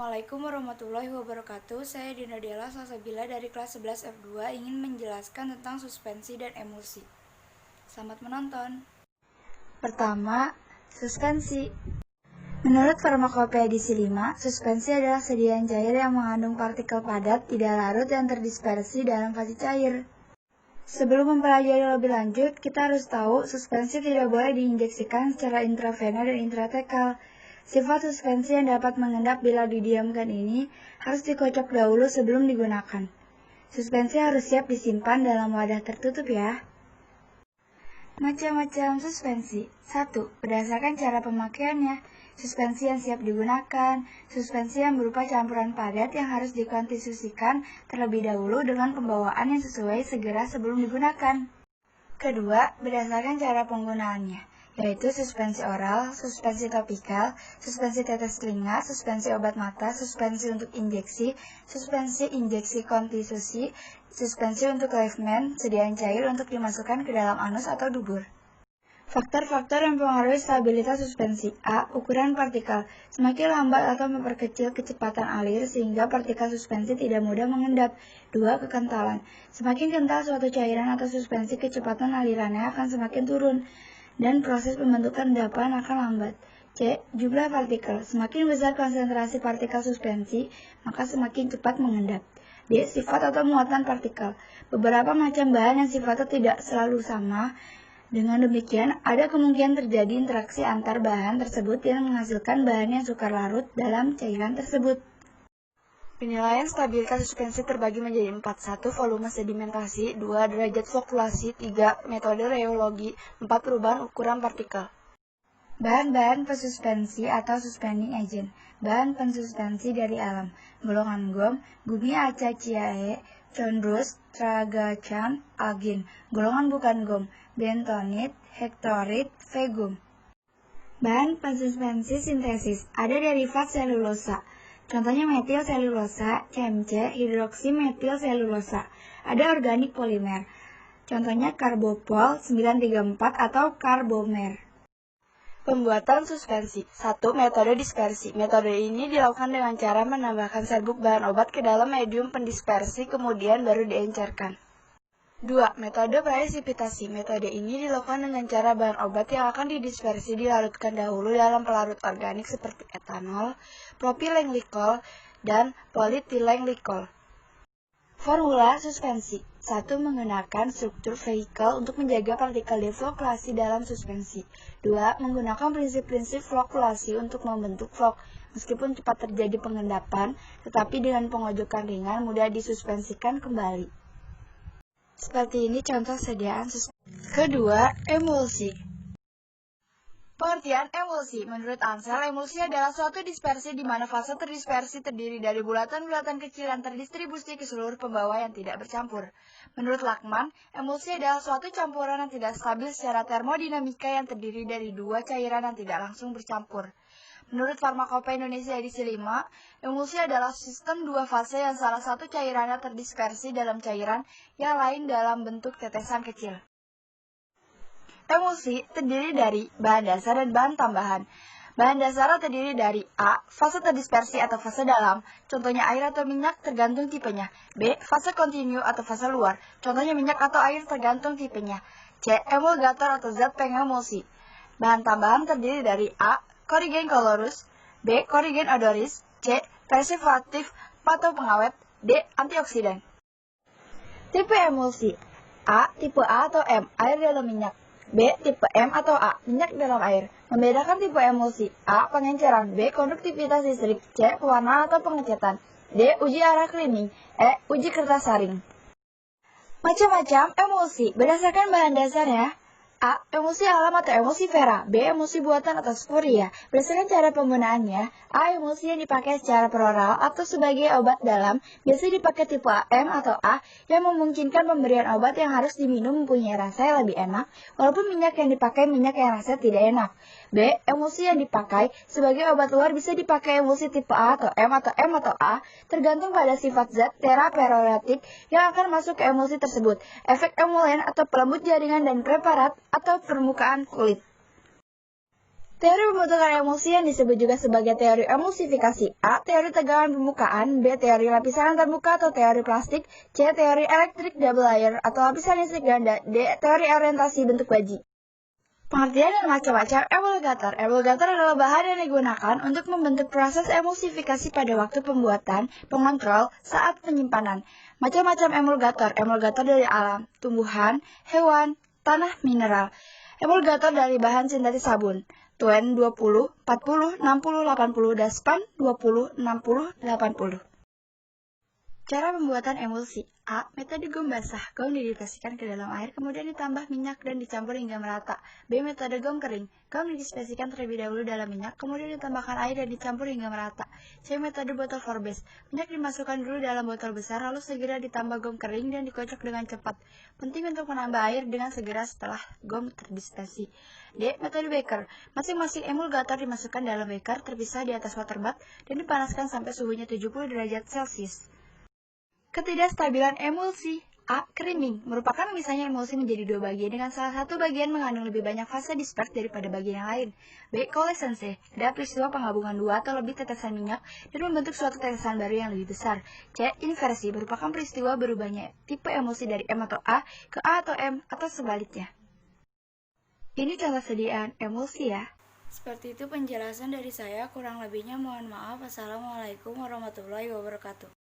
Assalamualaikum warahmatullahi wabarakatuh. Saya Dina Della Salsabila dari kelas 11 F2 ingin menjelaskan tentang suspensi dan emulsi. Selamat menonton. Pertama, suspensi. Menurut Farmakopeia edisi 5, suspensi adalah sediaan cair yang mengandung partikel padat tidak larut yang terdispersi dalam fase cair. Sebelum mempelajari lebih lanjut, kita harus tahu suspensi tidak boleh diinjeksikan secara intravena dan intratekal. Sifat suspensi yang dapat mengendap bila didiamkan ini harus dikocok dahulu sebelum digunakan. Suspensi harus siap disimpan dalam wadah tertutup ya. Macam-macam suspensi. 1. Berdasarkan cara pemakaiannya. Suspensi yang siap digunakan. Suspensi yang berupa campuran padat yang harus dikondisusikan terlebih dahulu dengan pembawaan yang sesuai segera sebelum digunakan. Kedua, berdasarkan cara penggunaannya, yaitu suspensi oral, suspensi topikal, suspensi tetes telinga, suspensi obat mata, suspensi untuk injeksi, suspensi injeksi kondisusi, suspensi untuk Leishman, sediaan cair untuk dimasukkan ke dalam anus atau dubur. Faktor-faktor yang mempengaruhi stabilitas suspensi. A. Ukuran partikel. Semakin lambat atau memperkecil kecepatan alir sehingga partikel suspensi tidak mudah mengendap. 2. Kekentalan. Semakin kental suatu cairan atau suspensi, kecepatan alirannya akan semakin turun dan proses pembentukan endapan akan lambat. C. Jumlah partikel. Semakin besar konsentrasi partikel suspensi, maka semakin cepat mengendap. D. Sifat atau muatan partikel. Beberapa macam bahan yang sifatnya tidak selalu sama. Dengan demikian, ada kemungkinan terjadi interaksi antar bahan tersebut yang menghasilkan bahan yang sukar larut dalam cairan tersebut. Penilaian stabilitas suspensi terbagi menjadi 4. 1. Volume sedimentasi. 2. Derajat fluktuasi. 3. Metode rheologi. 4. Perubahan ukuran partikel. Bahan-bahan pensuspensi atau suspending agent. Bahan pensuspensi dari alam. Golongan gom, Gummi acaciae, chondrus, tragacan, algin. Golongan bukan gom, bentonit, hektorit, vegum. Bahan pensuspensi sintesis. Ada derivat selulosa. Contohnya metil selulosa, CMC, hidroksimetil selulosa. Ada organik polimer. Contohnya karbopol 934 atau karbomer. Pembuatan suspensi. 1. Metode dispersi. Metode ini dilakukan dengan cara menambahkan serbuk bahan obat ke dalam medium pendispersi kemudian baru diencerkan. 2. Metode presipitasi. Metode ini dilakukan dengan cara bahan obat yang akan didispersi dilarutkan dahulu dalam pelarut organik seperti etanol, propilenglikol, dan polietilenglikol. Formula suspensi. 1. Menggunakan struktur vehikel untuk menjaga partikel deflokulasi dalam suspensi. 2. Menggunakan prinsip-prinsip flokulasi untuk membentuk flok. Meskipun cepat terjadi pengendapan, tetapi dengan pengojokan ringan mudah disuspensikan kembali. Seperti ini contoh sediaan suspensi. Kedua, emulsi. Pengertian emulsi. Menurut Ansel, emulsi adalah suatu dispersi di mana fase terdispersi terdiri dari bulatan-bulatan kecil yang terdistribusi ke seluruh pembawa yang tidak bercampur. Menurut Lachmann, emulsi adalah suatu campuran yang tidak stabil secara termodinamika yang terdiri dari dua cairan yang tidak langsung bercampur. Menurut Farmakopeia Indonesia edisi 5, emulsi adalah sistem dua fase yang salah satu cairannya terdispersi dalam cairan yang lain dalam bentuk tetesan kecil. Emulsi terdiri dari bahan dasar dan bahan tambahan. Bahan dasar terdiri dari A. Fase terdispersi atau fase dalam, contohnya air atau minyak tergantung tipenya. B. Fase kontinu atau fase luar, contohnya minyak atau air tergantung tipenya. C. Emulgator atau zat pengemulsi. Bahan tambahan terdiri dari A. Korigen kolorus, B. Korigen odoris, C. Preservatif atau pengawet, D. Antioksidan. Tipe emulsi. A. Tipe A atau M, air dalam minyak. B. Tipe M atau A, minyak dalam air. Membedakan tipe emulsi. A. Pengenceran. B. Konduktivitas listrik. C. Pewarnaan atau pengecatan. D. Uji arah cleaning. E. Uji kertas saring. Macam-macam emulsi. Berdasarkan bahan dasarnya. A. Emulsi alam atau emulsi vera. B. Emulsi buatan atau sporia. Berdasarkan cara penggunaannya, A. Emulsi yang dipakai secara peroral atau sebagai obat dalam, biasanya dipakai tipe M atau A yang memungkinkan pemberian obat yang harus diminum mempunyai rasa yang lebih enak, walaupun minyak yang dipakai minyak yang rasa tidak enak. B. Emulsi yang dipakai sebagai obat luar bisa dipakai emulsi tipe A atau M atau A, tergantung pada sifat zat teraperoretik yang akan masuk ke emulsi tersebut, efek emulien atau pelembut jaringan dan preparat, atau permukaan kulit. Teori pembentukan emulsi yang disebut juga sebagai teori emulsifikasi. A. Teori tegangan permukaan. B. Teori lapisan terbuka atau teori plastik. C. Teori elektrik double layer atau lapisan listrik ganda. D. Teori orientasi bentuk baji. Pengertian dan macam-macam emulgator. Emulgator adalah bahan yang digunakan untuk membentuk proses emulsifikasi pada waktu pembuatan, pengontrol, saat penyimpanan. Macam-macam emulgator. Emulgator dari alam, tumbuhan, hewan, tanah, mineral. Emulgator dari bahan sintetis sabun. Tuen 20, 40, 60, 80, dan span 20, 60, 80. Cara pembuatan emulsi. A. Metode gom basah. Gom didispersikan ke dalam air, kemudian ditambah minyak dan dicampur hingga merata. B. Metode gom kering. Gom didispersikan terlebih dahulu dalam minyak, kemudian ditambahkan air dan dicampur hingga merata. C. Metode botol Forbes. Minyak dimasukkan dulu dalam botol besar, lalu segera ditambah gom kering dan dikocok dengan cepat. Penting untuk menambah air dengan segera setelah gom terdispersi. D. Metode Baker. Masing-masing emulgator dimasukkan dalam beker terpisah di atas water bath dan dipanaskan sampai suhunya 70 derajat Celcius. Ketidakstabilan emulsi. A. Creaming merupakan misalnya emulsi menjadi dua bagian dengan salah satu bagian mengandung lebih banyak fase disperse daripada bagian yang lain. B. Coalescence. Ada peristiwa penggabungan dua atau lebih tetesan minyak dan membentuk suatu tetesan baru yang lebih besar. C. Inversi merupakan peristiwa berubahnya tipe emulsi dari M atau A ke A atau M atau sebaliknya. Ini contoh sediaan emulsi ya. Seperti itu penjelasan dari saya, kurang lebihnya mohon maaf. Assalamualaikum warahmatullahi wabarakatuh.